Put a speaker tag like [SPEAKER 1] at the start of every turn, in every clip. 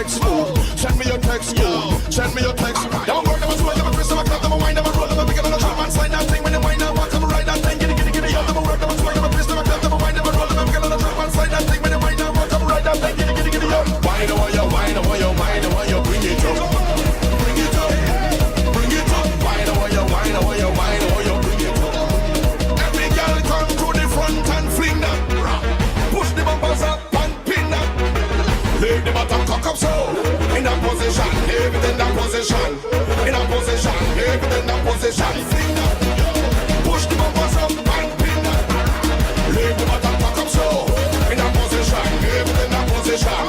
[SPEAKER 1] text move. Send me your text move. Send me your text. Don't work, I'm a swing, I'm a twist, I'm a clap, I'm a wind, I'm a roll, I'm a pick, I'm a drum, and slide that thing. When you wind, I'm walk, I'm a ride that thing. Giddy, giddy, giddy, I'm a work, I'm a swing, I'm a twist, I'm a clap, I'm a wind, I'm a roll, I'm a pick, I'm a drum, and slide that thing. When you wind, I'm walk, I'm a ride that thing. Giddy, giddy, giddy, I'm wind, I want you, wind, I want you, wind, I want you, bring it up. Bring it up. Bring it up. Wind, I want you, wind, I want you, wind, I want you, bring it up. Every girl come to the front and fling that. Push the bumpers up and pin that. Lay the bottom cock up so. In that position, leave it in that position. In that position, leave it in that position. Fling that. Push the bumpers up and pin that. Leave the bottom cock up so. In that position, leave it in that position.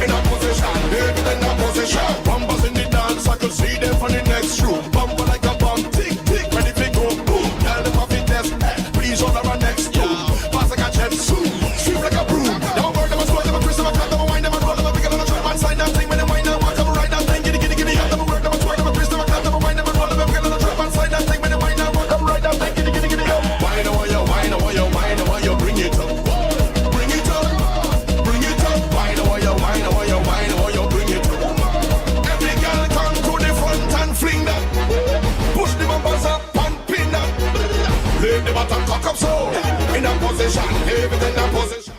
[SPEAKER 1] In that position, leave it in that position. Bumpers in the dance, I could see them from the next room. Bumper like a bomb, tick, tick, ready to go boom. Tell them off it test, please hold our next room. Pass like a jet soon, sweep like a broom. Don't worry, I'm a swing, I'm a twist, I'm a clap, I'm a wind, I'm a roll, I'm a pick, I'm a drum, and slide that thing. When I wind, I walk, I'm a ride that thing. Giddy, giddy, giddy, I'm a work, I'm a twirl, I'm a twist, I'm a clap, I'm a wind, I'm a roll, I'm a pick, I'm a drum, and slide that thing. When I wind, I walk, I'm a ride that thing. Giddy, giddy, giddy, wind, I want you, wind, I want you, wind, I want you, bring it up. Bring it up, bring it up. Wind, I want you, wind, I want you, wind, I want you, bring it up. Every girl come to the front and fling that. Push the bumpers up and pin that. Leave the bottom cock up so. In that position, leave it in that position.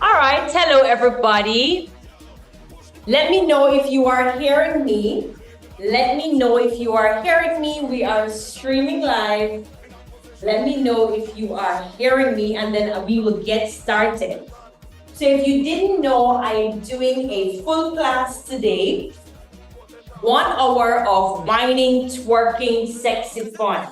[SPEAKER 2] All right, hello everybody. Let me know if you are hearing me. Let me know if you are hearing me. We are streaming live. Let me know if you are hearing me, and then we will get started. So if you didn't know, I am doing a full class today. 1 hour of whining, twerking, sexy fun.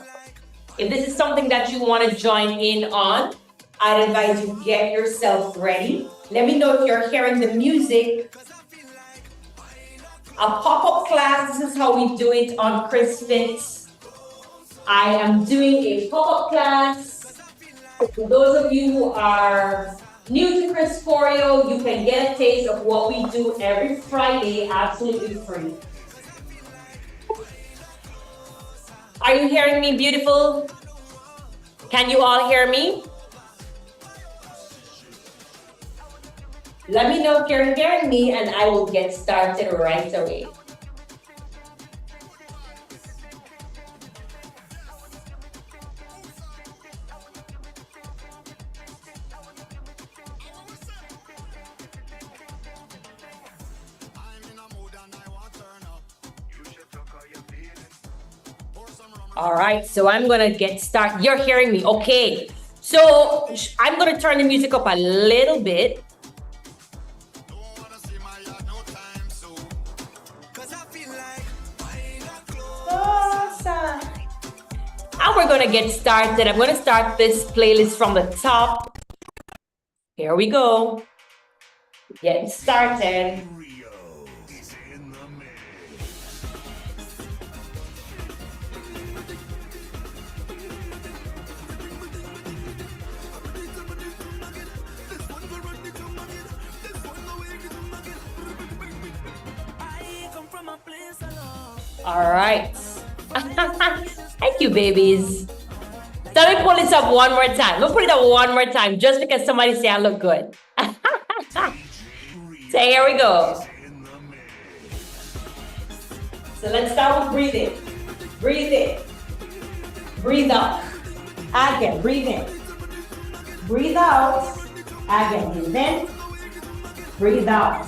[SPEAKER 2] If this is something that you want to join in on, I'd advise you get yourself ready. Let me know if you're hearing the music. A pop-up class, this is how we do it on Chris Fits. I am doing a pop-up class. For those of you who are new to Chris Choreo, you can get a taste of what we do every Friday, absolutely free. Are you hearing me, beautiful? Can you all hear me? Let me know if you're hearing me, and I will get started right away. All right, so I'm gonna get started. You're hearing me, okay. So I'm gonna turn the music up a little bit. And we're gonna get started. I'm gonna start this playlist from the top. Here we go. Getting started. All right. Thank you, babies. So let me pull this up one more time. We'll put it up one more time just because somebody say I look good. So here we go. So let's start with breathing. Breathe in. Breathe out. Again, breathe in. Breathe out. Again, breathe in. Breathe out.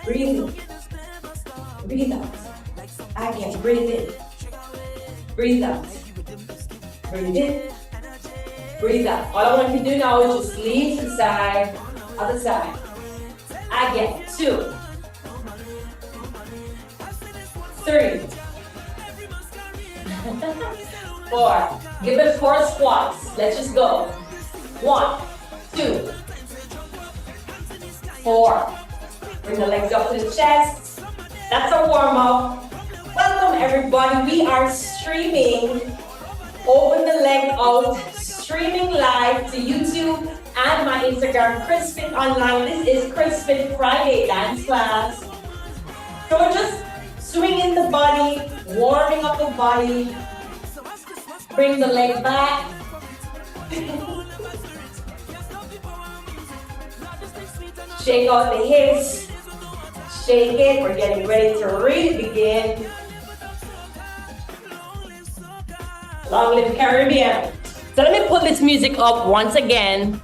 [SPEAKER 2] Breathe in. Breathe out. Again, breathe in. Breathe out. Breathe in. Breathe out. All I want you to do now is just lean to the side, other side. Again, 2, 3, 4. Give it 4 squats. Let's just go. 1, 2, 4. Bring the legs up to the chest. That's a warm-up. Welcome everybody. We are streaming. Open the leg out. Streaming live to YouTube and my Instagram, Chris Fit Online. This is Chris Fit Friday dance class. So we're just swinging the body, warming up the body. Bring the leg back. Shake out the hips. Shake it. We're getting ready to really begin. Long live Caribbean. So let me put this music up once again.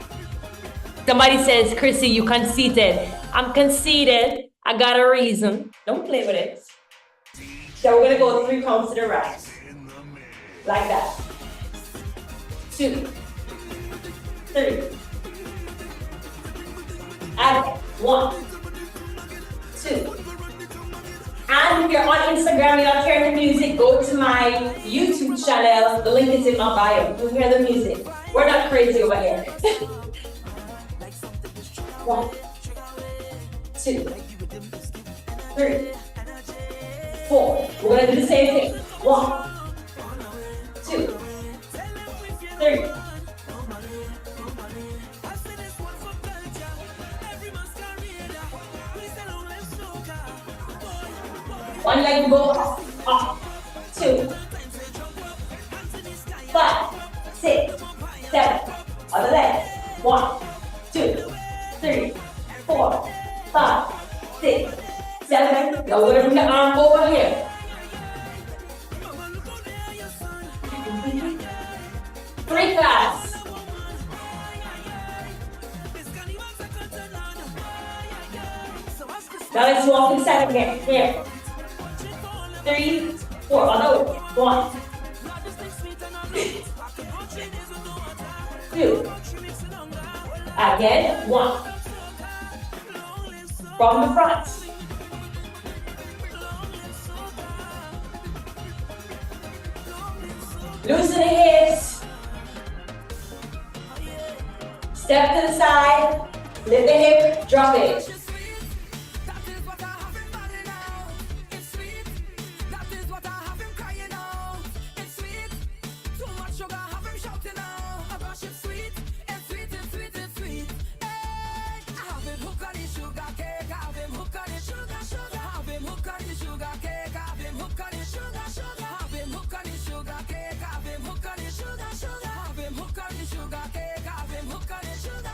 [SPEAKER 2] Somebody says, Chrissy, you conceited. I'm conceited. I got a reason. Don't play with it. So we're gonna go 3 counts to the right. Like that. 2, 3. And 1, 2. And if you're on Instagram, you're not hearing the music, go to my YouTube channel. The link is in my bio. You'll hear the music. We're not crazy over here. 1, 2, 3, 4. We're gonna do the same thing. 1, 2, 3. One leg go up, 2, 5, 6, 7. Other leg. 1, 2, 3, 4, 5, 6, 7. Now we're gonna bring the arm over here. 3 claps. Now let's walk inside again. Here. 3, 4. Other way. 1, 2. Again. 1. From the front. Loosen the hips. Step to the side. Lift the hip. Drop it.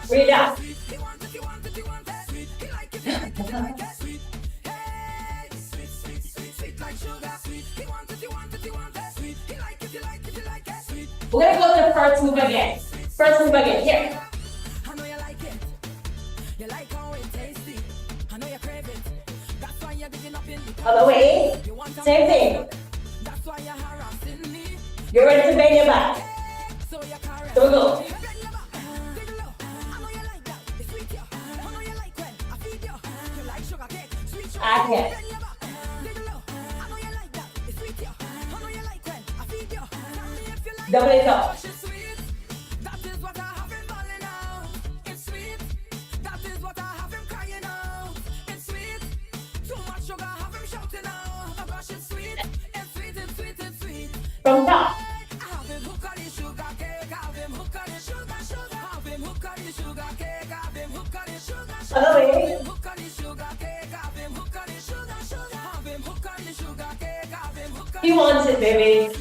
[SPEAKER 2] Breathe out. We're gonna go to the first move again. First move again. Here.
[SPEAKER 3] I know you like it. You like how it tasty. I know you crave it. That's why you're digging up in the
[SPEAKER 2] Other way. Same thing.
[SPEAKER 3] That's why you're harassing me.
[SPEAKER 2] You're ready to bend your back.
[SPEAKER 3] So you caress.
[SPEAKER 2] So we go. Again. Double it up. From top. Other way. He wants it, baby.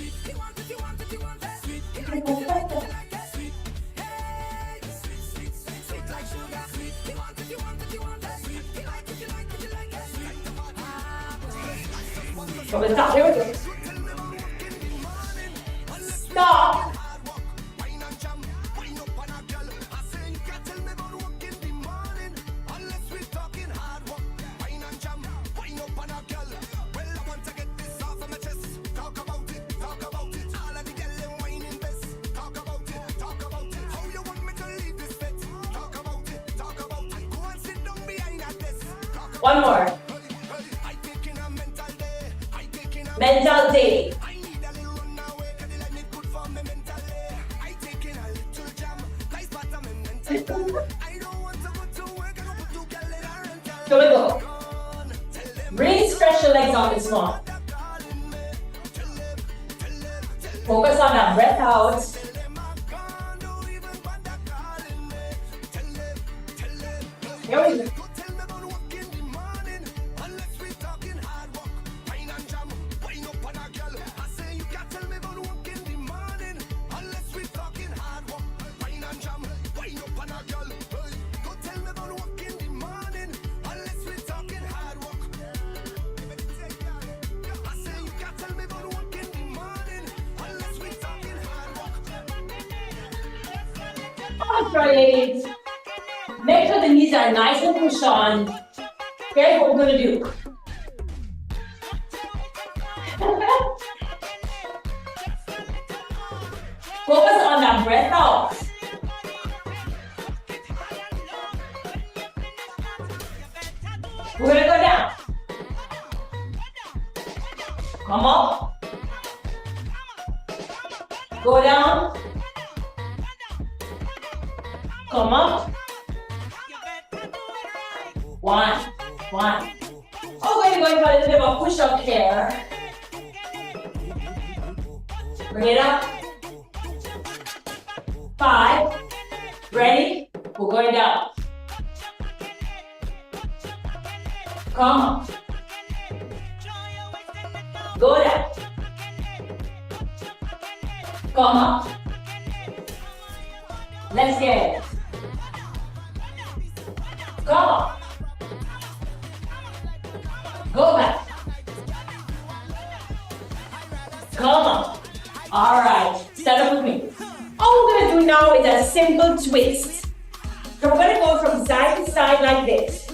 [SPEAKER 2] From the top, here we go. Stop. One more. Mental day. Here we go. Really stretch your legs on this one. Focus on that breath out. Here we go.
[SPEAKER 1] Go tell me about work in the morning.
[SPEAKER 2] try it. Make sure the knees are nice and push on. Here's what we're gonna do. Focus on that breath out. We're gonna go down. Come up. Go down. Come up. One. Oh, we're going for a little bit of a push-up here. Bring it up. 5. Ready? We're going down. Come on. Go down. Come up. Let's get it. Come on. Go back. Come on. All right. Stand up with me. All we're going to do now is a simple twist. So we're going to go from side to side like this.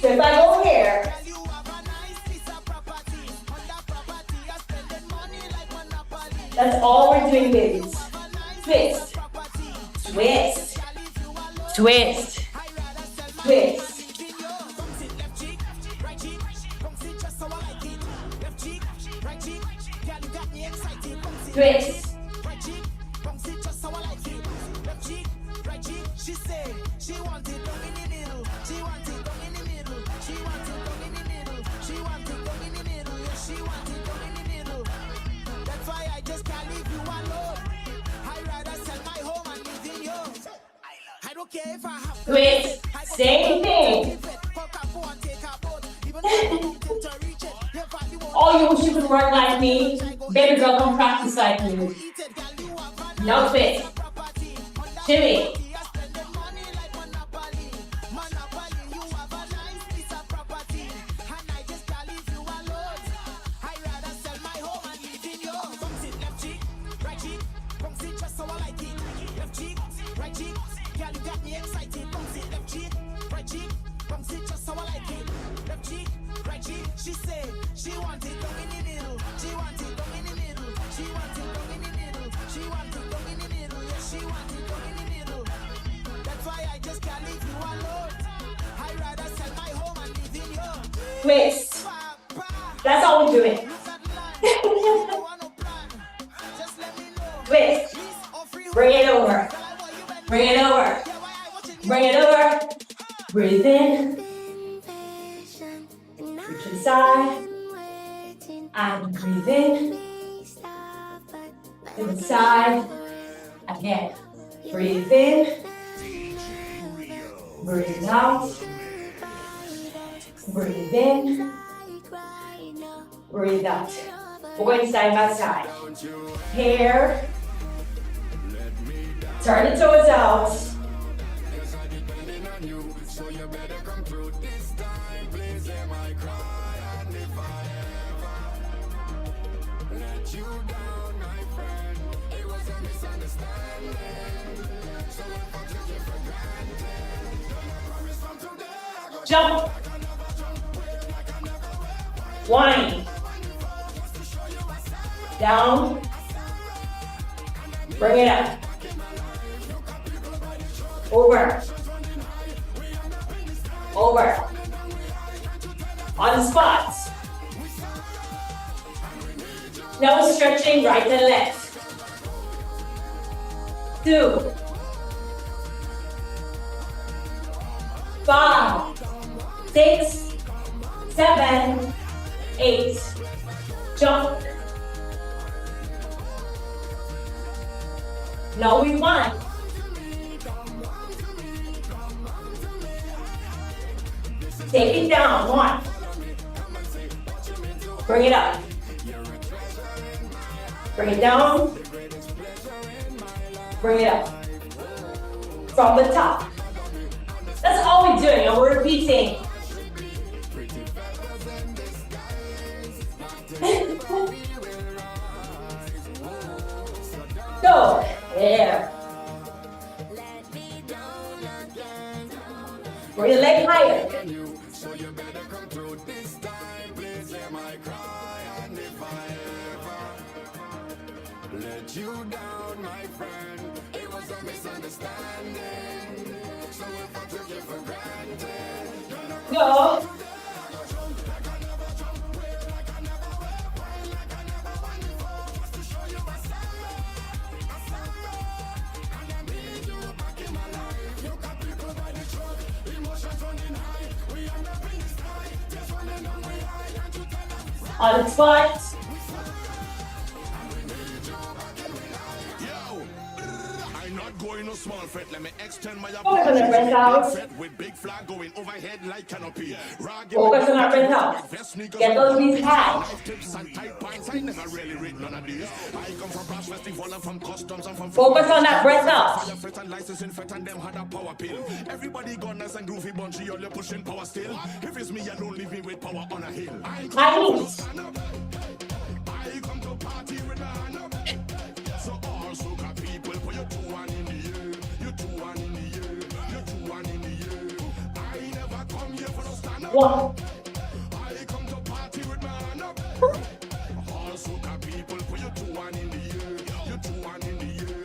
[SPEAKER 2] So if I go here, that's all we're doing, babies. Twist, twist, twist, twist. Twist. Twist. Same thing. Oh, you wish you could work like me? Baby girl, come practice like me. No twist. Shimmy. Twist. That's all we're doing. Twist. Bring it over. Bring it over. Bring it over. Breathe in. Reach to the side. And breathe in. To the side. Again. Breathe in. Breathe out. Breathe in. Breathe out. We're going side by side. Here. Turn the toes out. Jump. Whining. Down. Bring it up. Over. Over. On the spots. Now stretching right and left. 2. 5. 6. 7. 8. Jump. Now we whine. Take it down. 1. Bring it up. Bring it down. Bring it up. From the top. That's all we're doing, and we're repeating. Go. There. Bring your leg higher.
[SPEAKER 1] So you better come through this time. Please hear my cry. And if I ever let you down, my friend, it was a misunderstanding. So if I took you for granted,
[SPEAKER 2] Go. On the spot.
[SPEAKER 1] I'm not going no small fret. Let me extend my
[SPEAKER 2] Focus on the breath out.
[SPEAKER 1] with big flag going overhead like canopy.
[SPEAKER 2] Focus on that breath out. Get those knees high.
[SPEAKER 1] Tips and tight pants. I never really read none of these. I come from brass festival and from customs and from
[SPEAKER 2] Focus on that breath out.
[SPEAKER 1] fire fret and licensing fret and them had a power pill. Everybody gone nice and groovy bunchy, you're pushing power still. If it's me, you don't leave me with power on a hill.
[SPEAKER 2] High knees.
[SPEAKER 1] I come to party with my hand up. So all soca people put your 2-1 in the air. You 2-1 in the air. You 2-1 in the air. I never come here for no stand up.
[SPEAKER 2] 1.
[SPEAKER 1] I come to party with my hand up. All soca people put your 2-1 in the air. You 2-1 in the air.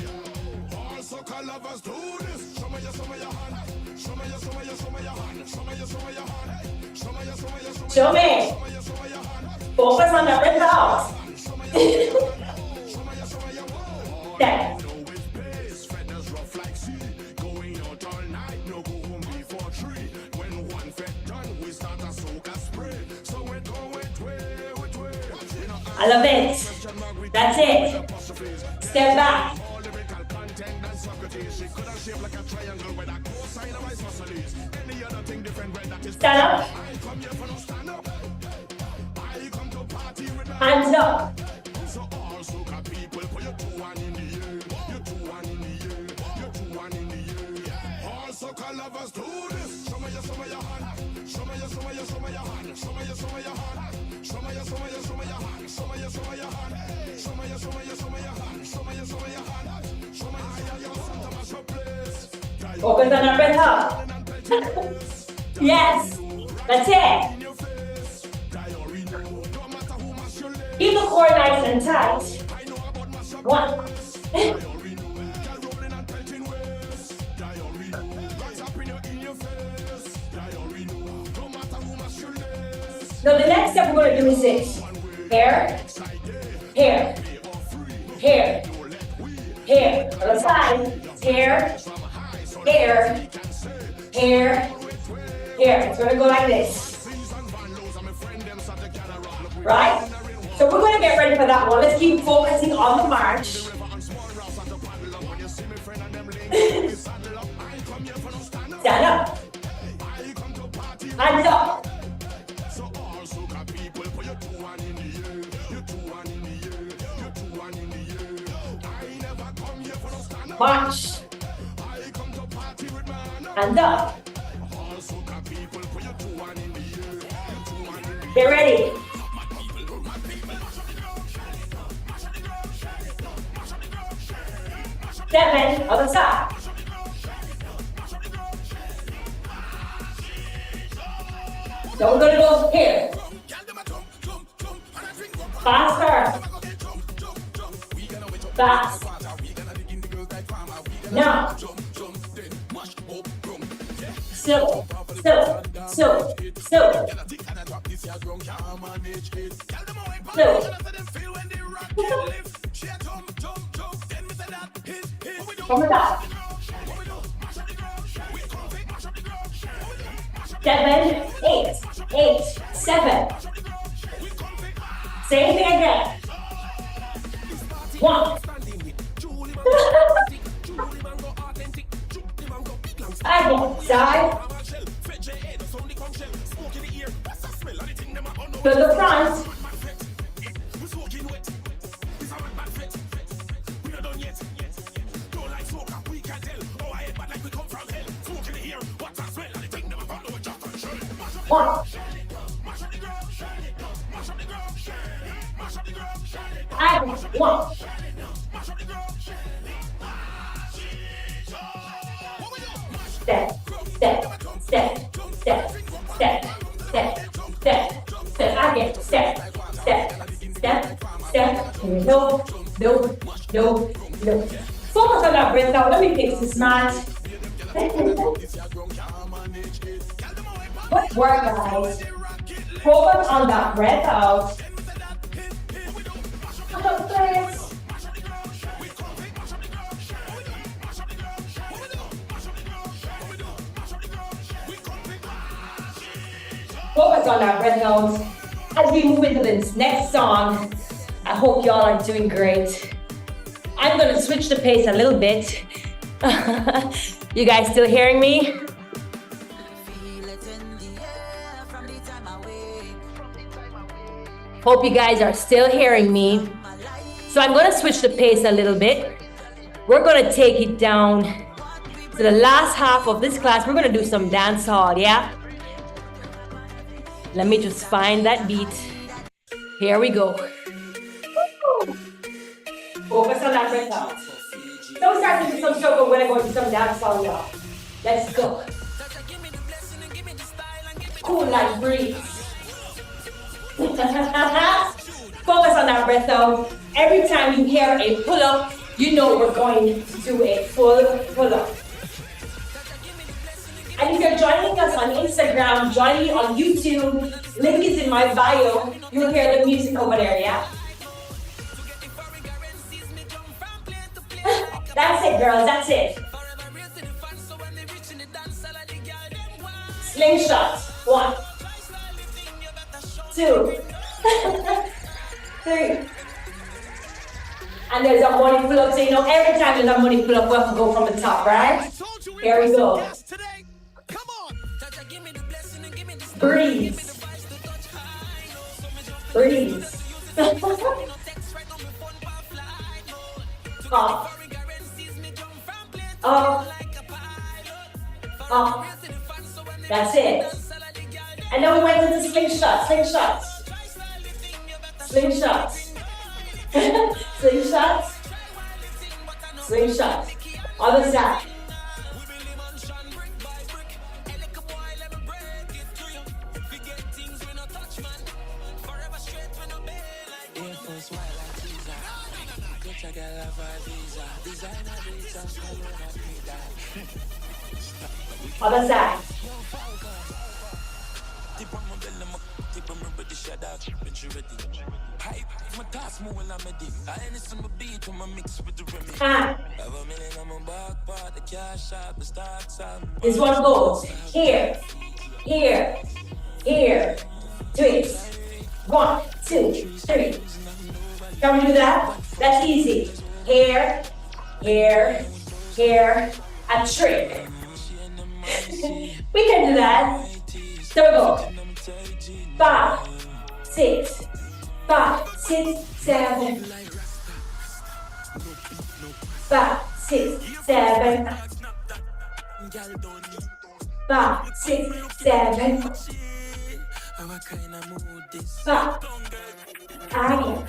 [SPEAKER 1] Yeah. All soca lovers do this. Show me your hand. Show me your hand. Show me your hand. Show me your
[SPEAKER 2] Show me. Focus on the breath out. There. I love it. That's it. Step back. Stand up. Hands up.
[SPEAKER 1] Lovers do this. Show me your hand. Show me your hand. Show me your hand. Show me your hand. Show me your hand. Show me your hand. Show me your hand. Show me your hand. Show me your Santa Masha place.
[SPEAKER 2] Focus on the breath out. Yes. That's it. Keep the core nice and tight. 1. So the next step we're going to do is this. Hair, hair, hair, hair. On the side, hair, hair, hair, hair. It's going to go like this. Right? So we're going to get ready for that one. Let's keep focusing on the march. Stand up. Hands up. March. And up. Get ready. Seven, other side. So we're gonna go here. Faster. Fast. Now. Slow, slow, slow, slow. Slow. From the top. 7, 8, 8, 7. Same thing again. 1. Again, side. To the front. One. And 1. step, step, step, step, step, step, step, step. Again, step, step, step, step. Here we go. No, no, no. Focus on that breath now. Let me fix this mat. Good work, guys. Focus on that breath out. Put up press. Focus on that breath out. As we move into this next song, I hope y'all are doing great. I'm gonna switch the pace a little bit. You guys still hearing me? Hope you guys are still hearing me. So I'm gonna switch the pace a little bit. We're gonna take it down to the last half of this class. We're gonna do some dance hall, yeah? Let me just find that beat. Here we go. Woo! Focus on that breath out. Don't start to do some struggle when I go to some dance hall, y'all. Let's go. Cool like breeze. Focus on that breath out. Every time you hear a pull-up, you know we're going to do a full pull-up. And if you're joining us on Instagram, join me on YouTube. Link is in my bio. You'll hear the music over there, yeah? That's it, girls, that's it. Slingshot. 1, 2, 3. And there's a money pull-up, so you know every time there's a money pull-up, we have to go from the top, right? Here we go. Breathe. Breathe. Up. Up. Up. That's it. And then we went into slingshot, slingshot. Slingshot. Slingshot. Slingshot. Other side. Other side. This one goes here, here, here, twist. 1, 2, 3. Can we do that? That's easy. Here, here, here, a trick. We can do that. So we go. 5, 6, 5, 6, 7. 5, 6, 7. 5, 6, 7. 5. Again.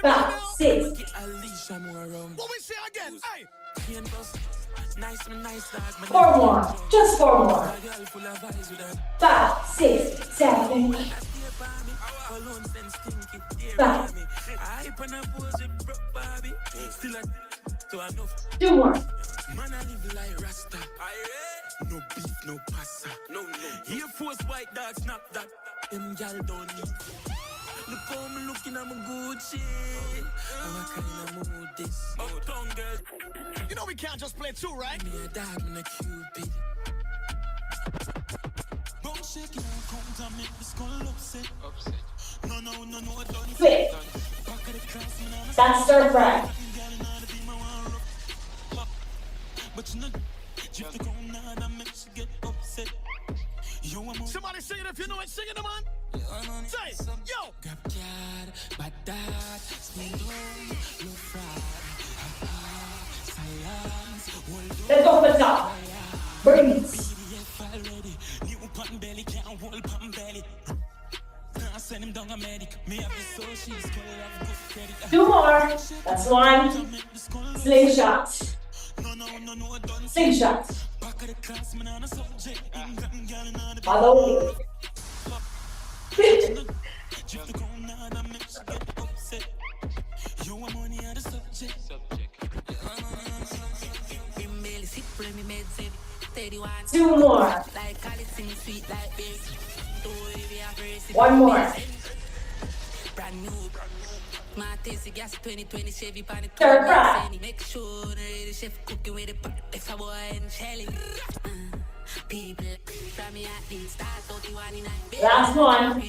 [SPEAKER 2] 5, 6.
[SPEAKER 1] What we say again? Hey.
[SPEAKER 2] 4 more. Just 4 more. 5, 6, 7. 5. 2 more.
[SPEAKER 1] No beef, no pasta. No. Here force white dog snap that. Them gal don't need. Look how me looking at my Gucci. How I kinda mood this. Oh, don't get. You know we can't just play 2, right? Me a dog, me a Cupid. Don't shake your count and make the skull upset. No, don't.
[SPEAKER 2] Quick. That's stir fry.
[SPEAKER 1] But you know, you have to go now that makes you get upset. Somebody sing it if you know it, sing it, man. Say, yo. Grab cat, bad dad, sneak low, low fried.
[SPEAKER 2] Let's go for the top. Breathe.
[SPEAKER 1] New pan belly, can't hold pan belly. Send him down a medic. Me have the socials, have good credit.
[SPEAKER 2] 2 more. That's 1. Slingshot.
[SPEAKER 1] No, don't
[SPEAKER 2] Slingshot. Follow me. Two more. One more. Third fry. Last one.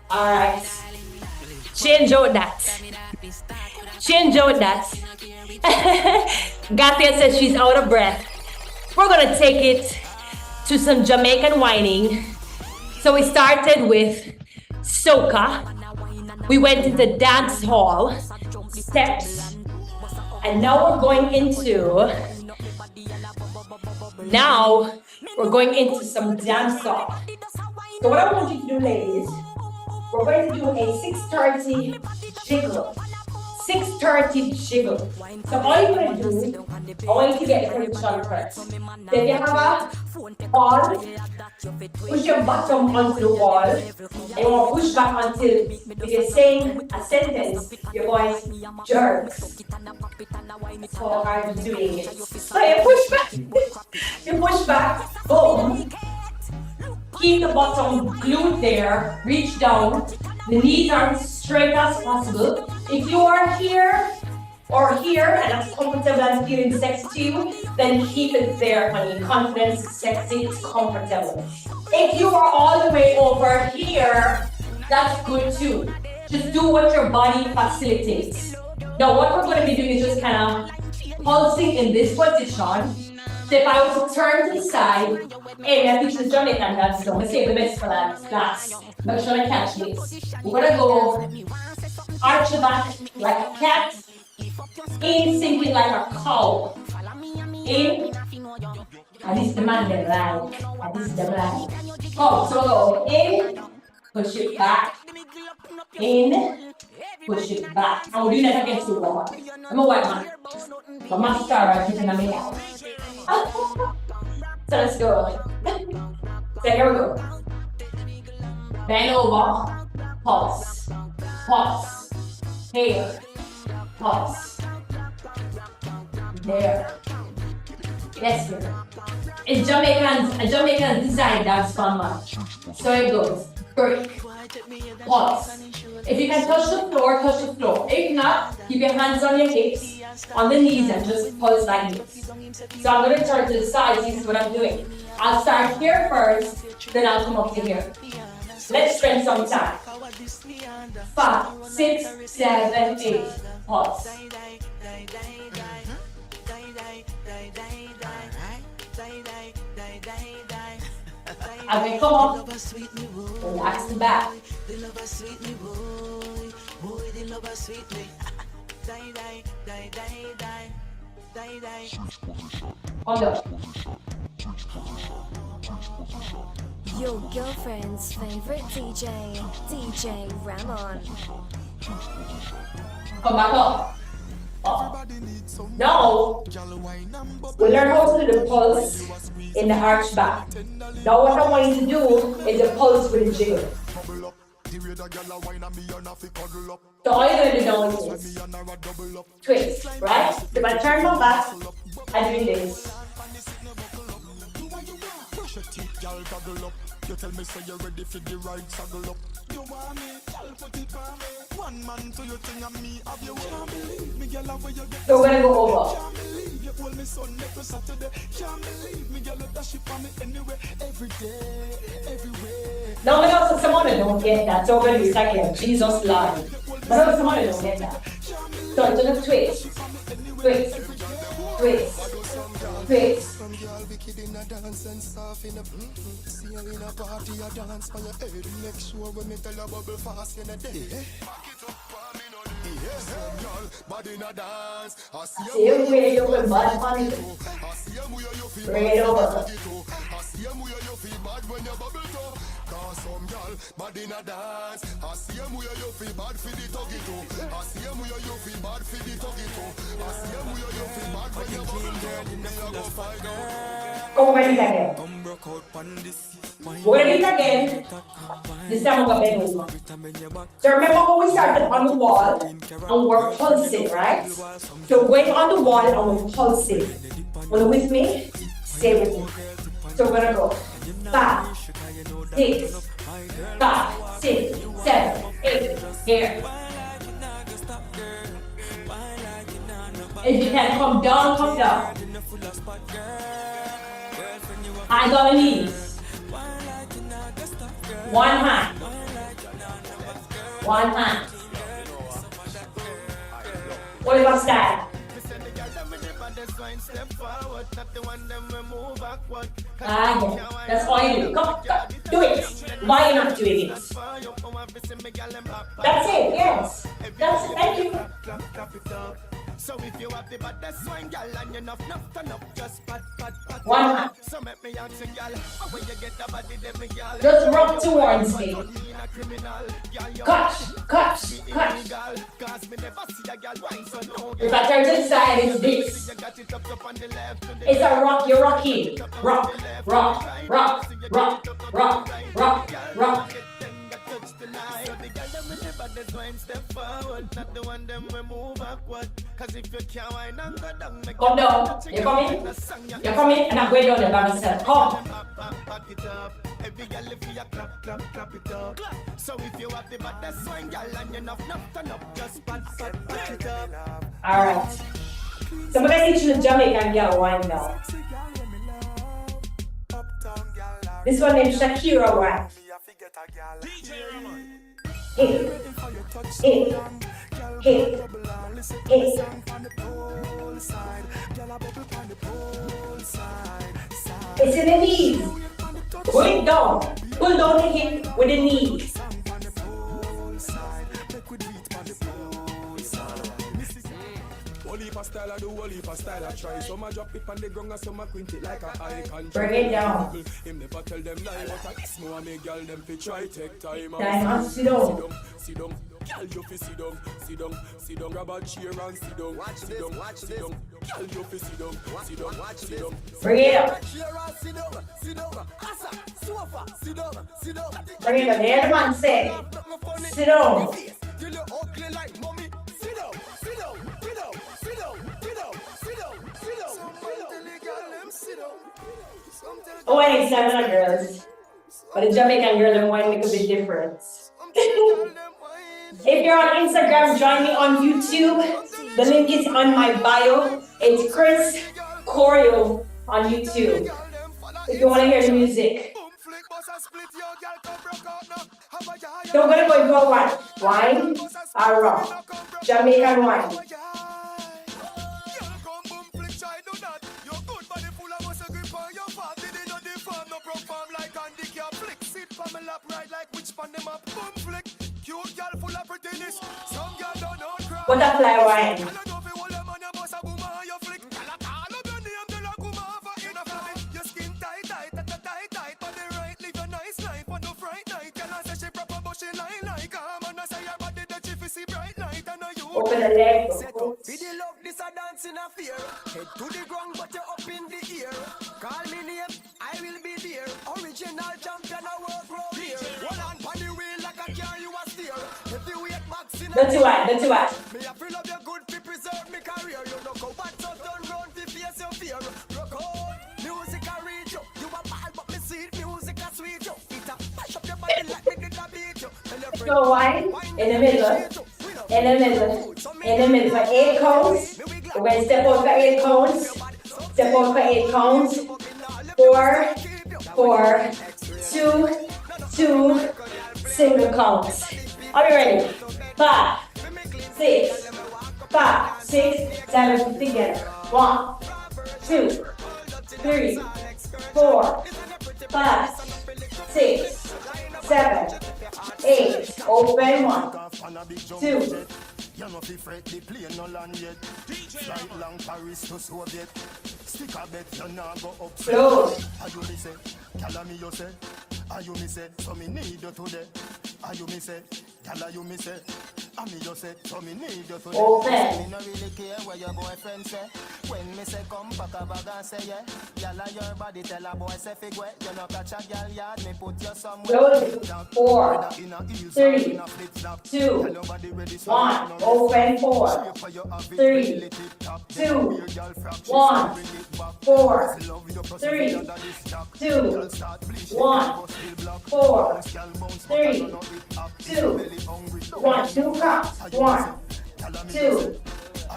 [SPEAKER 2] All right. Change out that. Change out that. Gatia says she's out of breath. We're gonna take it to some Jamaican whining. So we started with soca. We went into dance hall, steps, and now we're going into some dance song. So what I want you to do, ladies, we're going to do a 630 jiggle. 630 jiggle. So all you're going to do, I want you to get the position first. So if you have a ball, push your bottom onto the wall, and you want to push back until, if you're saying a sentence, your voice jerks. That's how hard you're doing it. So you push back, you push back, boom. Keep the bottom glued there, reach down, the knees are straight as possible. If you are here or here and that's comfortable and feeling sexy to you, then keep it there, honey. Confidence, sexy, it's comfortable. If you are all the way over here, that's good too. Just do what your body facilitates. Now what we're going to be doing is just kind of pulsing in this position. So if I was to turn to the side, hey, I teach the Jamaican dance, so I'm going to save the best for that class. Make sure I catch this. We're going to go arch the back like a cat, in sinking like a cow. In, and this is the man they like, and this is the man. Oh, so we'll go in, push it back, in, push it back. And we're doing that against the wall. I'm a white man. My mascara is in my mouth. So let's go. So here we go. Bend over, pulse, pulse, here, pulse, there. Yes, sir. A Jamaican design dance format. So it goes. Break, pulse. If you can touch the floor, touch the floor. If not, keep your hands on your hips, on the knees, and just pulse like this. So I'm going to turn to the side. This is what I'm doing. I'll start here first, then I'll come up to here. Let's spend some time. 5, 6, 7, 8. Pulse. As we come up, relax the back. Hold up.
[SPEAKER 4] Your girlfriend's favorite DJ, DJ Ramon.
[SPEAKER 2] Come back up. Now, we learn how to do the pulse in the arch back. Now what I want you to do is the pulse with the jiggle. So all you're going to do now is twist, right? So if I turn my back, I'm doing this.
[SPEAKER 1] You tell me say you're ready for the right saddle up. You want me, girl, put it on me. One man to your thing and me have you. Can't believe me, girl, where you get.
[SPEAKER 2] So we're gonna go over.
[SPEAKER 1] Can't believe you hold me Sunday to Saturday. Can't believe me, girl, dash it for me anyway, every day, everywhere.
[SPEAKER 2] No, no, so someone don't get that. So we're gonna be like Jesus Lord. But someone don't get that. So just twist, twist, twist, twist.
[SPEAKER 1] Wicked in a dance and soft in a see you in a party, a dance for your head. Make sure when me tell a bubble fast in a day. Back it up for me, no day. Yes, girl, body in a dance. I see
[SPEAKER 2] you where you will bad money.
[SPEAKER 1] I see you where you feel
[SPEAKER 2] Right over.
[SPEAKER 1] I see you where you feel bad when you bubble too. Cause some girl bad in a dance. I see them where you feel bad for the tuggy too. I see them where you feel bad for the tuggy too. I see them where you feel bad when you bubble girl. Me a go find out.
[SPEAKER 2] Como vai ficar again? We're gonna do it again. This time we're gonna bend over. So remember when we started on the wall and we're pulsing, right? So we're going on the wall and we're pulsing. When you're with me, stay with me. So we're gonna go 5, 6, 5, 6, 7, 8. Here. If you can come down, come down. Hands on the knees. One hand. One hand. Oliver style. Yeah. That's all you do. Come, do it. Why are you not doing it? That's it, yes. That's it. Thank you.
[SPEAKER 5] So if you happy but that's wine, girl, and you enough just pat.
[SPEAKER 2] One hand.
[SPEAKER 5] So make me ask you, girl, when you get the body, then me, girl.
[SPEAKER 2] Just rub towards me. Cut. If I turn to the side, it's this. It's a rock, you're rocking. Rock. Come down. You're coming, and I'm going down there by myself. Come.
[SPEAKER 5] Every girl if you clap it up. So if you happy but that's wine, girl, and you enough just pat it up.
[SPEAKER 2] Alright. So I'm gonna teach you the Jamaican girl wine now. This one named Shakira wine. Hit. It's in the knees. Going down. Pull down the hip with the knees.
[SPEAKER 1] Style I do, style I try. Some I drop it on the ground and some I quint it like a icon.
[SPEAKER 2] Bring it down.
[SPEAKER 1] Him never tell them lie, but I smell and make girl them fi try take time.
[SPEAKER 2] Sit down.
[SPEAKER 1] Girl you fi sit down. Grab a chair and sit down. Sit down. Girl you fi sit down.
[SPEAKER 2] Bring it up. Bring it up. There the man say. Sit down. Oh, I ain't seven girls. But the Jamaican girl and wine make a big difference. If you're on Instagram, join me on YouTube. The link is on my bio. It's Chris Choreo on YouTube. If you want to hear the music. So we're going to go into a wine. Wine or rum. Jamaican wine. Butterfly wine. Open the leg.
[SPEAKER 5] This a dancing affair. Head to the ground, but you're up in the air. Call me name, I will be there. Original champion, I work round here. One hand on the wheel like a car, you a steer. Heavyweight boxing.
[SPEAKER 2] Don't you what?
[SPEAKER 5] Me a feel of your good to preserve me career. You know go back, so turn round to face your fear. Rock on, music a reach you. You a bad, but me see it, music a sweet you. It a mash up your body like me did a beat you.
[SPEAKER 2] Go wine in the middle. In the middle for 8 cones. We're going to step out for 8 cones. Step out for 8 cones. 4, 2, single counts. Are you ready? 5, 6, 7 together. 1, 2, 3, 4, 5, 6, 7, 8. Open 1, 2.
[SPEAKER 1] You know fi fret the plane no land yet. Flight long Paris to Soviet. Stick a bet you nah go up.
[SPEAKER 2] Close.
[SPEAKER 1] How you me say? Tell me you say.
[SPEAKER 5] Are you me say, so me need you today. Are you me say, tell you me say. I me just say, so me need you today.
[SPEAKER 2] Open.
[SPEAKER 5] Me no really care what your boyfriend say. When me say come back a bag and say yeah. Y'all your body tell a boy say fig way. You no catch a girl yard, me put you somewhere.
[SPEAKER 2] Close. 4, 3, 2, 1. Open. 4, 3, 2, 1. 4, 3, 2, 1. 4, 3, 2, 1. 2 counts. 1, 2,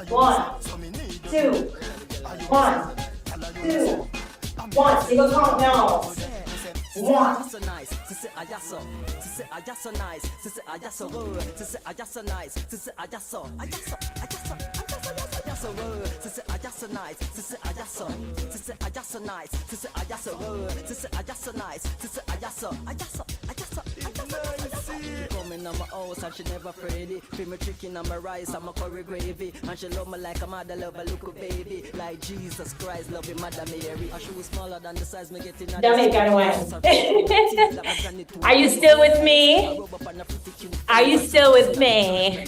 [SPEAKER 2] 1, 2, 1, 2, 1. Single count now. 1.
[SPEAKER 6] Coming on my house and she never afraid. Feel me tricking on my rice, I'm a curry gravy. And she love me like a mother love a little baby. Like Jesus Christ, loving Mother Mary. And she was smaller than the size me getting.
[SPEAKER 2] Jamaican wine. Are you still with me? Are you still with me?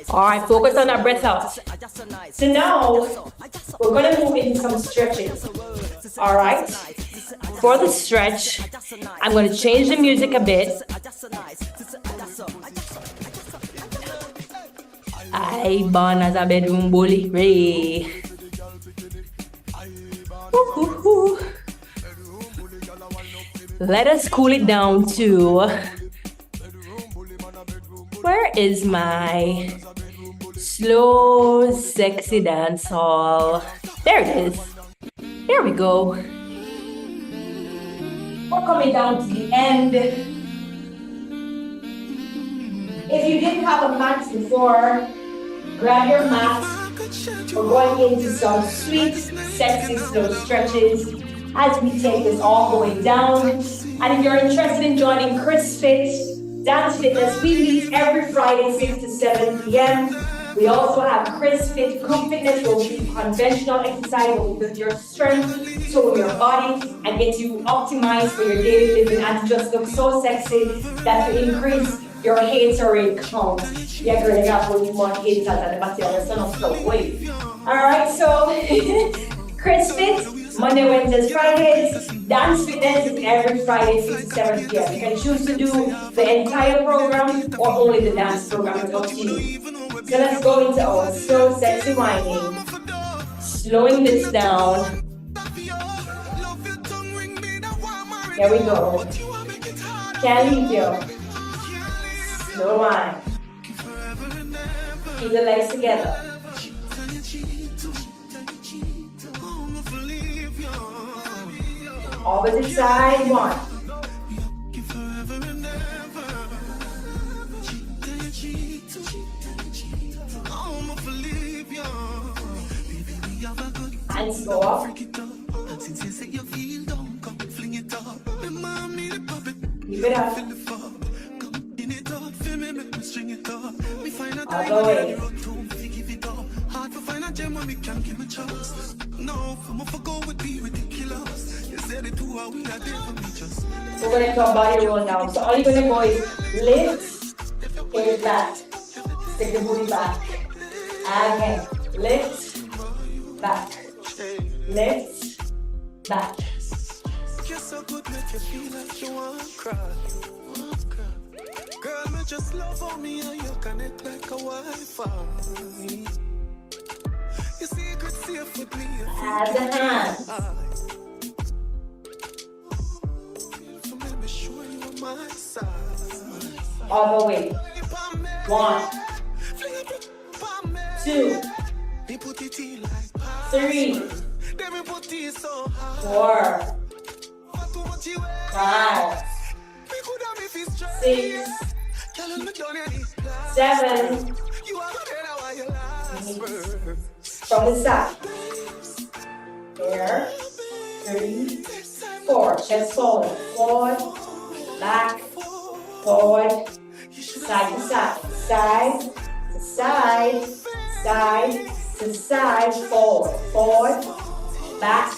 [SPEAKER 2] Alright, focus on that breath out. So now, we're going to move into some stretching. Alright? For the stretch, I'm going to change the music a bit. I born as a bedroom bully. Ray. Let us cool it down to... Where is my slow, sexy dance hall? There it is. Here we go. We're coming down to the end. If you didn't have a mat before, grab your mat. We're going into some sweet, sexy, slow stretches as we take this all the way down. And if you're interested in joining Chris Fit Dance Fitness, we meet every Friday 6 to 7 p.m. We also have Chris Fit Group Fitness, where we do conventional exercise where we build your strength, tone your body, and get you optimized for your daily living and to just look so sexy that you increase your hater rate count. Yeah, girl, you got to put more haters at the bottom, so not so wait. Alright, so Chris Fit, Monday, Wednesdays, Fridays. Dance Fitness is every Friday, 6 to 7 p.m. You can choose to do the entire program or only the dance program. It's up to you. So let's go into our slow, sexy whining. Slowing this down. Here we go. Can't leave you. Slow whine. Keep the legs together. Opposite side, 1. Hands go up. Keep it up. All the way. Hard to find a gem when we can't give a chance. No, I'm for go would be ridiculous. You said it too, we are there for me just. We're going to do a body roll now. So all you're going to go is lift, head back, stick the booty back. Again, lift, back, lift, back. You're so good, make you feel like you want to cry. Girl, me just love on me and you connect like a Wi-Fi. Your secret safe with me. As a hand. So let me show you on my side. All the way. 1, 2, 3, 4, 5, 6, 7, 8. From the side. Here. 3, 4. Chest forward. Forward. Back. Forward. Side to side. Side to side. Side to side. Forward. Forward. Back.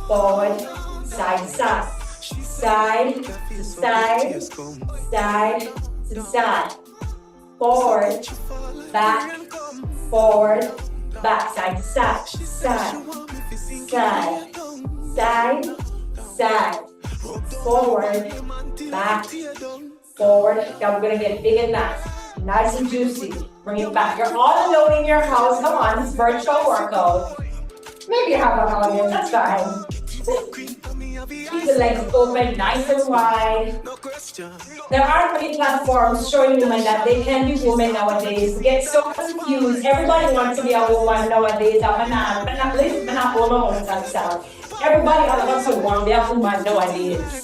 [SPEAKER 2] forward, side to side, side to side, side to side, forward, back, forward, back, side to side, side, side, side, side, forward, back, forward. Now we're gonna get big and nice and juicy. Bring it back. You're all alone in your house. Come on, it's virtual workout. Maybe you have an audience, that's fine. Keep the legs open, nice and wide. There are many platforms showing women that they can be women nowadays. We get so confused. Everybody wants to be a woman nowadays. I'm not woman themselves. Everybody wants to want to be a woman nowadays.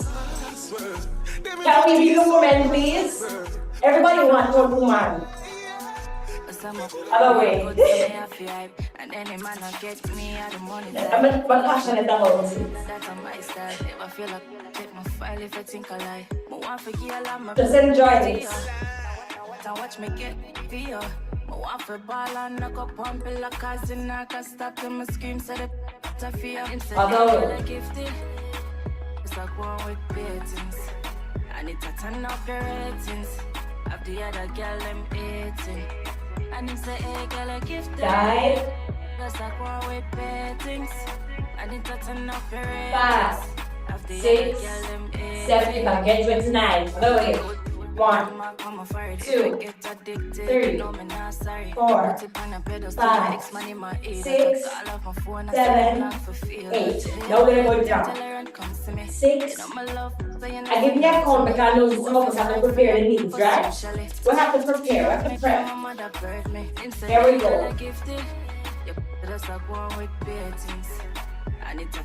[SPEAKER 2] Can we be a woman, please? Everybody wants a woman. Other way. I'm passionate about it. Just enjoy it.
[SPEAKER 7] I need to turn up the ratings of the other girl I'm eating. And him say, hey girl, I gifted. Just like one with beatings. I need to turn up the ratings.
[SPEAKER 2] 5, 6, 7. If I get to it tonight. Other way. 1, 2, 3, 4, 5, 6, 7, 8. Now we're gonna go down. 6. I give you a count because I know some of us have to prepare the knees, right? We have to prepare, we have to prep. Here we go.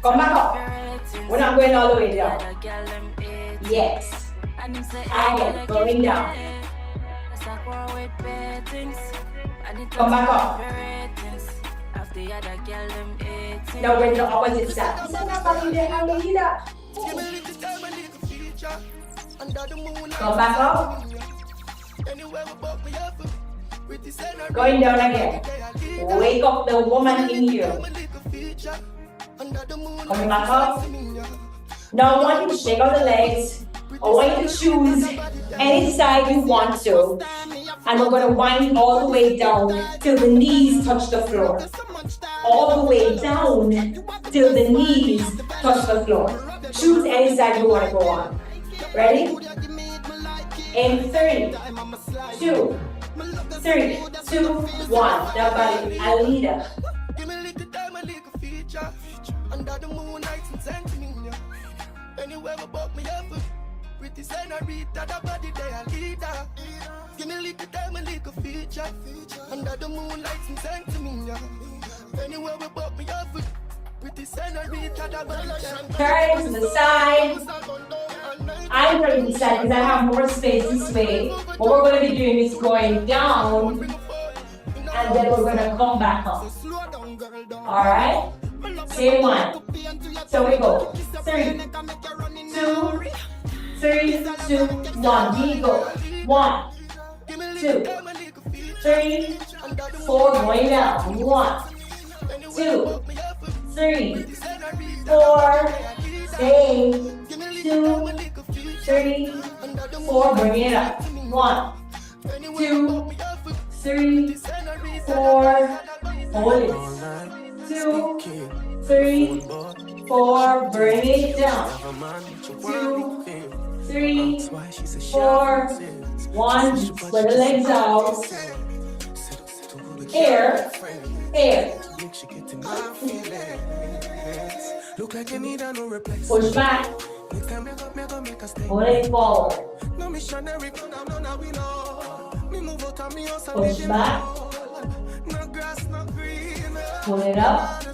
[SPEAKER 2] Come back up. We're not going all the way down. Yes. Again, going down. Come back up. Now we're the opposite side. Come back up. Going down again. Wake up the woman in you. Coming back up. Now I want you to shake out the legs. I want you to choose any side you want to. And we're going to wind all the way down till the knees touch the floor. All the way down till the knees touch the floor. Choose any side you want to go on. Ready? In 3, 2, 3, 2, 1. Now body, Alida. Under the moonlight and sentiment. Anywhere above me up. With the senorita, the body they are leader. Give me a little time, a little feature. Under the moonlight and sentiment. Anywhere above me up. With the senorita, the body. Turn to the side. I'm turning to the side because I have more space this way. What we're going to be doing is going down. And then we're going to come back up. Alright? Same one. So we go. 3, 2, 3, 2, 1. Here you go. 1, 2, 3, 4. Going down. 1, 2, 3, 4. Stay. 2, 3, 4. Bring it up. 1, 2, 3, 4. Hold it. 2, 3, 4. Bring it down. 2, 3, 4. 1. Spread the legs out. Air. Air. Push back. Pull it forward. Push back. Pull it up.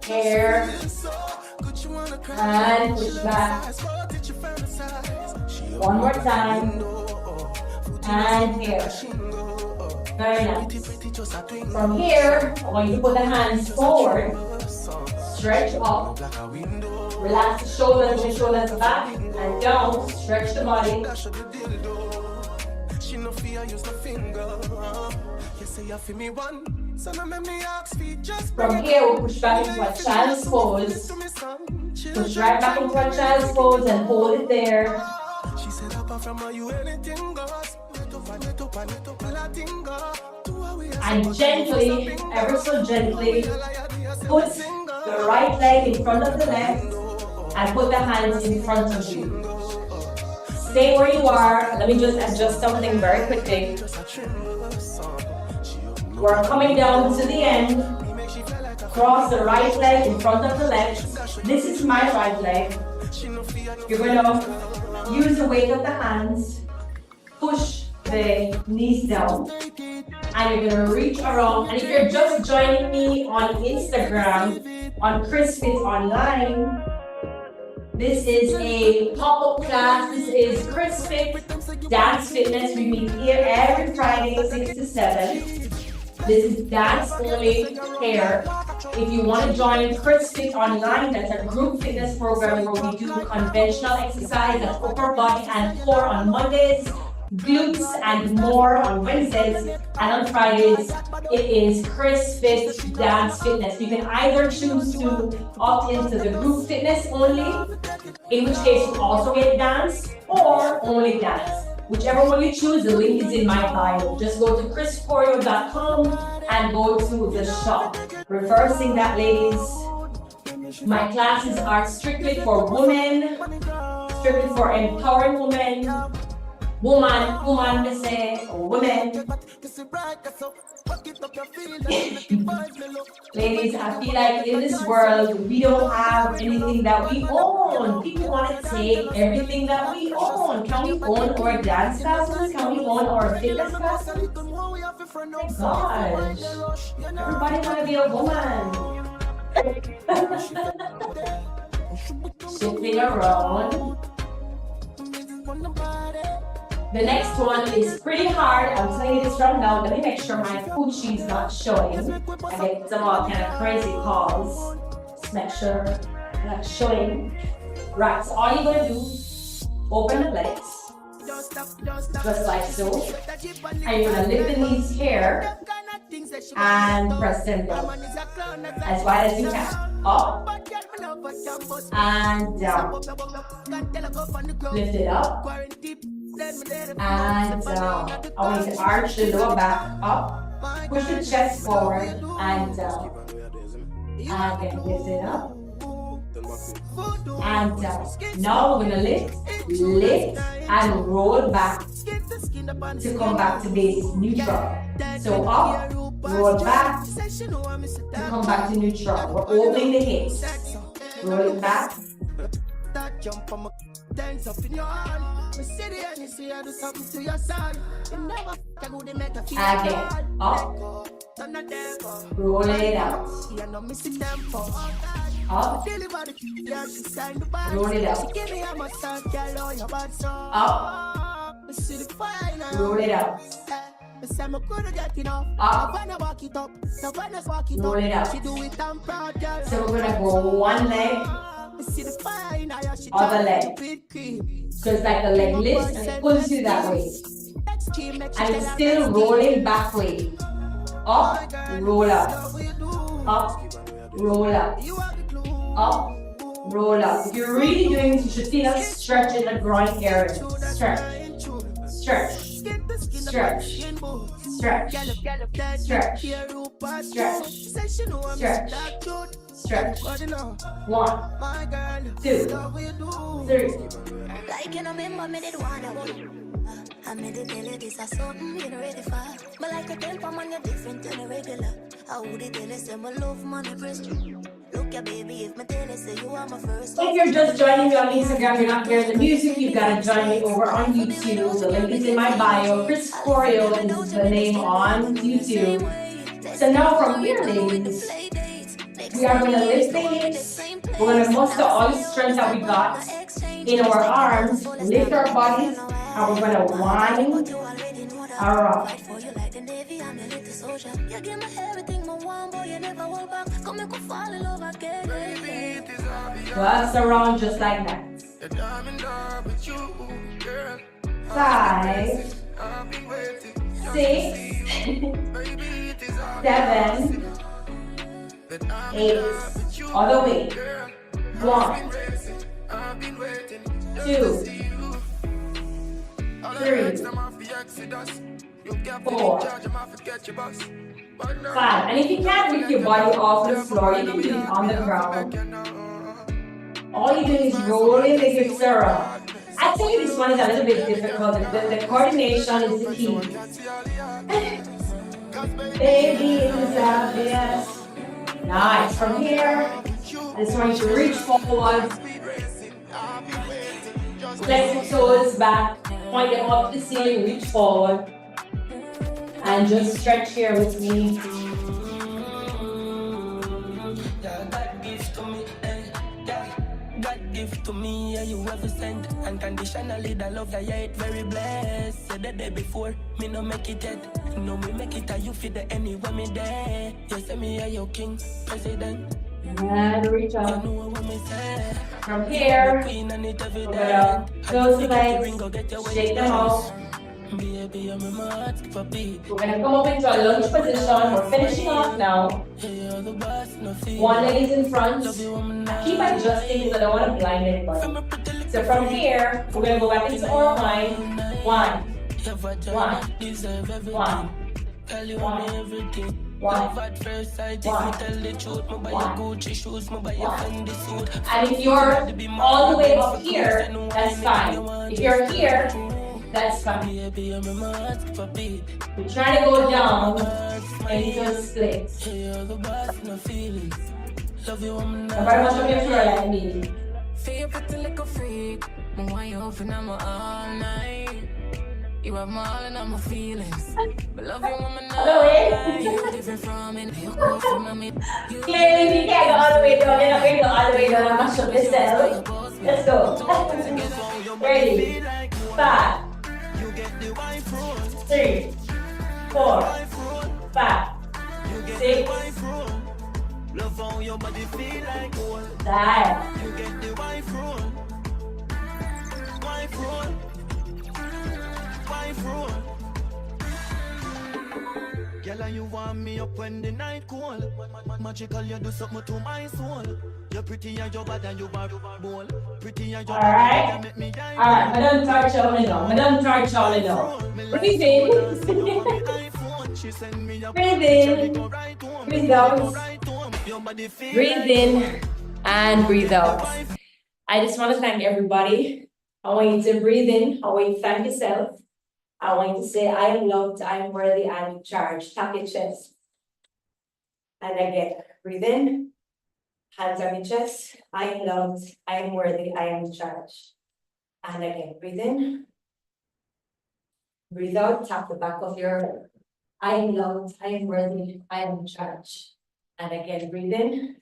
[SPEAKER 2] Air. And push back. One more time. And here. Very nice. From here, I want you to put the hands forward. Stretch up. Relax the shoulders, bring shoulders back and down. Stretch the body. From here, we'll push back into a child's pose. Push right back into a child's pose and hold it there. And gently, ever so gently, put the right leg in front of the left and put the hands in front of you. Stay where you are. Let me just adjust something very quickly. We're coming down to the end. Cross the right leg in front of the left. This is my right leg. You're going to use the weight of the hands. Push the knees down. And you're going to reach around. And if you're just joining me on Instagram, on Chris Fit Online, this is a pop-up class. This is Chris Fit Dance Fitness. We meet here every Friday, 6 to 7. This is dance only here. If you want to join Chris Fit Online, that's a group fitness program where we do conventional exercise, that's upper body and core on Mondays, glutes and more on Wednesdays, and on Fridays it is Chris Fit Dance Fitness. You can either choose to opt into the group fitness only, in which case you also get dance, or only dance. Whichever one you choose, the link is in my bio. Just go to choreo.com and go to the shop. Reversing that, ladies. My classes are strictly for women, strictly for empowering women. Woman, they say, or women. Ladies, I feel like in this world, we don't have anything that we own. People want to take everything that we own. Can we own our dance classes? Can we own our fitness classes? Oh my gosh. Everybody want to be a woman. Shifting around. The next one is pretty hard. I'm telling you this from now. Let me make sure my coochie is not showing. I get some all kind of crazy calls. Just make sure I'm not showing. Right, so all you're going to do, open the legs, just like so. And you're going to lift the knees here and press them down as wide as you can. Up and down. Lift it up and down. I want you to arch the lower back up, push the chest forward and down. Again, lift it up and down. Now we're going to lift and roll back to come back to base neutral. So up, roll back to come back to neutral. We're opening the hips. Roll it back. Again, up, roll it out, up, roll it out, up, roll it out, up, roll it out. So we're gonna go one leg, other leg. So it's like the leg lifts and it pulls you that way. And it's still rolling back way. Up, roll up. Up, roll up. Up, roll up. If you're really doing this, you should feel a stretch in the groin area. Stretch, stretch, stretch, stretch, stretch, stretch, stretch. Stretch. 1, 2, 3.
[SPEAKER 8] Like you know, remember me did one of them. I made the daily this a something you ready for. But like a temper man, you're different than a regular. I would tell you say my love money press. Look ya baby, if my tell you say you are my first.
[SPEAKER 2] If you're just joining me on Instagram, you're not hearing the music, you've got to join me over on YouTube. The link is in my bio. Chris Choreo is the name on YouTube. So now from here, ladies, we are going to lift the hips. We're going to muster all the strength that we got in our arms, lift our bodies, and we're going to whine around. Bust around just like that. 5, 6, 7, 8, all the way. 1, 2, 3, 4, 5. And if you can't lift your body off the floor, you can do it on the ground. All you're doing is rolling the hips around. I tell you, this one is a little bit difficult. The coordination is the key. Baby, it's obvious. Nice. From here, I just want you to reach forward. Flex your toes back. Point them up to the ceiling. Reach forward. And just stretch here with me.
[SPEAKER 6] Give to me, yeah, you ever sent unconditionally. The love that you ain't very blessed. Said the day before, me no make it yet. No, me make it, you feel the anywhere me there. You say me, yeah, your king, president.
[SPEAKER 2] And reach up.
[SPEAKER 6] You know what me say.
[SPEAKER 2] From here, close the legs, shake them out.
[SPEAKER 6] Baby, I'm a mad for beat.
[SPEAKER 2] We're gonna come up into a lunge position. We're finishing off now. One leg is in front. Keep adjusting because I don't want to blind anybody. So from here, we're gonna go back into our whine. 1, 1, 1, 1. And if you're all the way up here, that's fine. If you're here, that's fine. We're trying to go down into a split. Nobody wants to be a floor like me.
[SPEAKER 7] Feel pretty like a freak. I want you open, I'm all night. You have my all and I'm my feelings. But love you, woman. You're different from me. You go from me.
[SPEAKER 2] Clearly, you can't go all the way down. You're not going to go all the way down. I'm not sure yourself. Let's go. Ready? 5, 3, 4, 5, 6, 7.
[SPEAKER 5] You get the wife roll. Girl, you want me up when the night cold. Magical, you do something to my soul. You're pretty and you're bad and you are bold. Pretty and you're bad and you make me die.
[SPEAKER 2] Alright, Madam Tarcholi now. Madam Tarcholi now. Breathe in. Breathe in. Breathe out. Breathe in and breathe out. I just want to thank everybody. I want you to breathe in. I want you to thank yourself. I want you to say, I am loved, I am worthy, I am in charge. Tap your chest. And again, breathe in. Hands on your chest. I am loved, I am worthy, I am in charge. And again, breathe in. Breathe out, tap the back of your head. I am loved, I am worthy, I am in charge. And again, breathe in.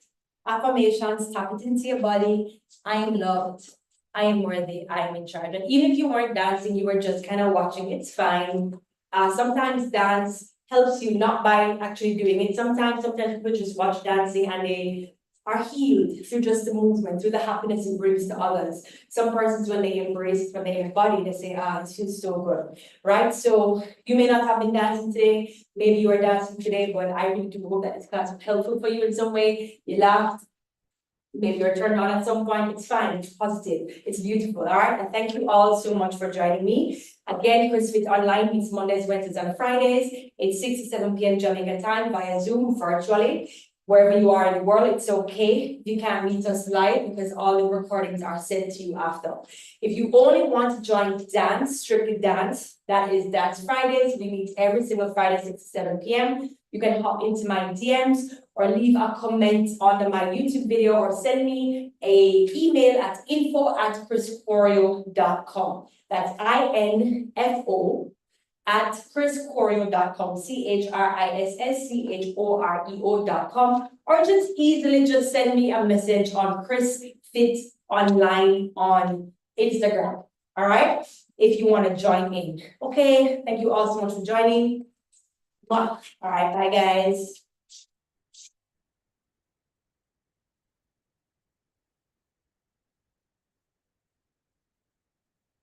[SPEAKER 2] Affirmations, tap it into your body. I am loved, I am worthy, I am in charge. And even if you weren't dancing, you were just kind of watching, it's fine. Sometimes dance helps you not by actually doing it. Sometimes people just watch dancing and they are healed through just the movement, through the happiness it brings to others. Some persons, when they embrace it, when they embody, they say, it feels so good, right? So you may not have been dancing today, maybe you are dancing today, but I really do hope that this class was helpful for you in some way. You laughed, maybe you're turned on at some point, it's fine, it's positive, it's beautiful, all right? And thank you all so much for joining me. Again, ChrisFit Online meets Mondays, Wednesdays, and Fridays. It's 6 to 7 p.m. Jamaican time via Zoom virtually. Wherever you are in the world, it's okay if you can't meet us live because all the recordings are sent to you after. If you only want to join dance, strictly dance, that is Dance Fridays. We meet every single Friday, 6 to 7 p.m. You can hop into my DMs or leave a comment under my YouTube video or send me an email at info@chrischoreo.com. That's INFO at chrischoreo.com, CHRISSCHOREO.com, or just send me a message on ChrisFit Online on Instagram. All right, if you want to join in. Okay, thank you all so much for joining. All right, bye guys.